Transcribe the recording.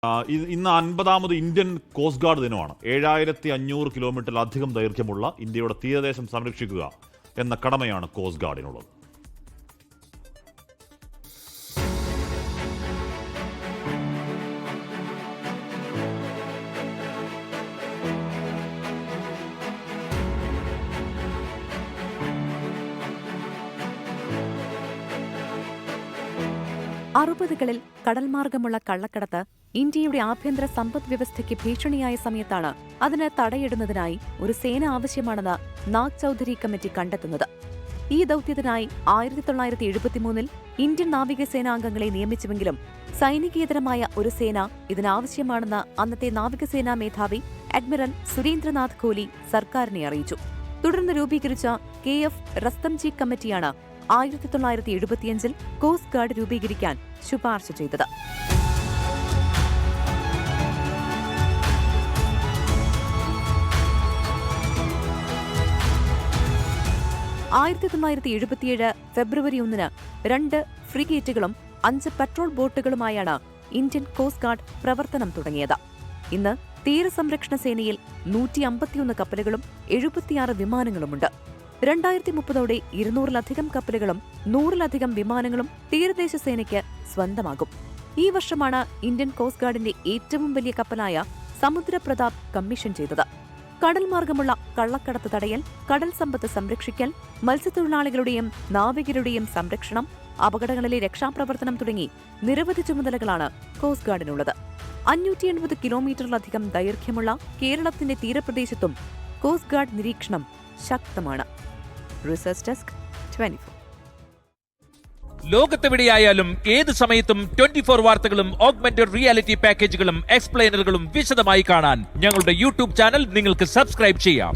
ഇന്ന് 50ാമത് Indian coast guard ദിനമാണ്. 7500 കിലോമീറ്ററിലധികം ദൈർഘ്യമുള്ള ഇന്ത്യയുടെ തീരദേശം സംരക്ഷിക്കുക എന്ന കടമയാണ് കോസ്റ്റ് ഗാർഡിനുള്ളത്. അറുപതുകളിൽ കടൽമാർഗമുള്ള കള്ളക്കടത്ത് ഇന്ത്യയുടെ ആഭ്യന്തര സമ്പദ് വ്യവസ്ഥയ്ക്ക് ഭീഷണിയായ സമയത്താണ് അതിന് തടയിടുന്നതിനായി ഒരു സേന ആവശ്യമാണെന്ന് നാഗ് ചൌധരി കമ്മിറ്റി കണ്ടെത്തുന്നത്. ഈ ദൌത്യത്തിനായി 1973 ഇന്ത്യൻ നാവികസേനാംഗങ്ങളെ നിയമിച്ചുവെങ്കിലും സൈനികേതരമായ ഒരു സേന ഇതിനാവശ്യമാണെന്ന് അന്നത്തെ നാവികസേനാ മേധാവി അഡ്മിറൽ സുരേന്ദ്രനാഥ് കോഹ്ലി സർക്കാരിനെ അറിയിച്ചു. തുടർന്ന് രൂപീകരിച്ച KF റസ്തംജി കമ്മിറ്റിയാണ് 1975 കോസ്റ്റ് ഗാർഡ് രൂപീകരിക്കാൻ ശുപാർശ ചെയ്തത്. 1977 ഫെബ്രുവരി 1 2 ഫ്രിഗേറ്റുകളും 5 പെട്രോൾ ബോട്ടുകളുമായാണ് ഇന്ത്യൻ കോസ്റ്റ് ഗാർഡ് പ്രവർത്തനം തുടങ്ങിയത്. ഇന്ന് തീരസംരക്ഷണ സേനയിൽ 151 കപ്പലുകളും 76 വിമാനങ്ങളുമുണ്ട്. 2030ഓടെ 200-ലധികം കപ്പലുകളും 100-ലധികം വിമാനങ്ങളും തീരദേശ സേനയ്ക്ക് സ്വന്തമാകും. ഈ വർഷമാണ് ഇന്ത്യൻ കോസ്റ്റ് ഗാർഡിന്റെ ഏറ്റവും വലിയ കപ്പലായ സമുദ്രപ്രതാപ് കമ്മീഷൻ ചെയ്തത്. കടൽ മാർഗമുള്ള കള്ളക്കടത്ത് തടയൽ, കടൽ സമ്പത്ത് സംരക്ഷിക്കൽ, മത്സ്യത്തൊഴിലാളികളുടെയും നാവികരുടെയും സംരക്ഷണം, അപകടങ്ങളിലെ രക്ഷാപ്രവർത്തനം തുടങ്ങി നിരവധി ചുമതലകളാണ് കോസ്റ്റ് ഗാർഡിനുള്ളത്. 580 കിലോമീറ്ററിലധികം ദൈർഘ്യമുള്ള കേരളത്തിന്റെ തീരപ്രദേശത്തും കോസ്റ്റ് ഗാർഡ് നിരീക്ഷണം ശക്തമാണ്. Research desk 24. ലോകത്തെവിടെയായാലും ഏത് സമയത്തും 24 വാർത്തകളും ഓഗ്മെന്റഡ് റിയാലിറ്റി പാക്കേജുകളും എക്സ്പ്ലെയിനറുകളും വിശദമായി കാണാൻ ഞങ്ങളുടെ യൂട്യൂബ് ചാനൽ നിങ്ങൾക്ക് സബ്സ്ക്രൈബ് ചെയ്യാം.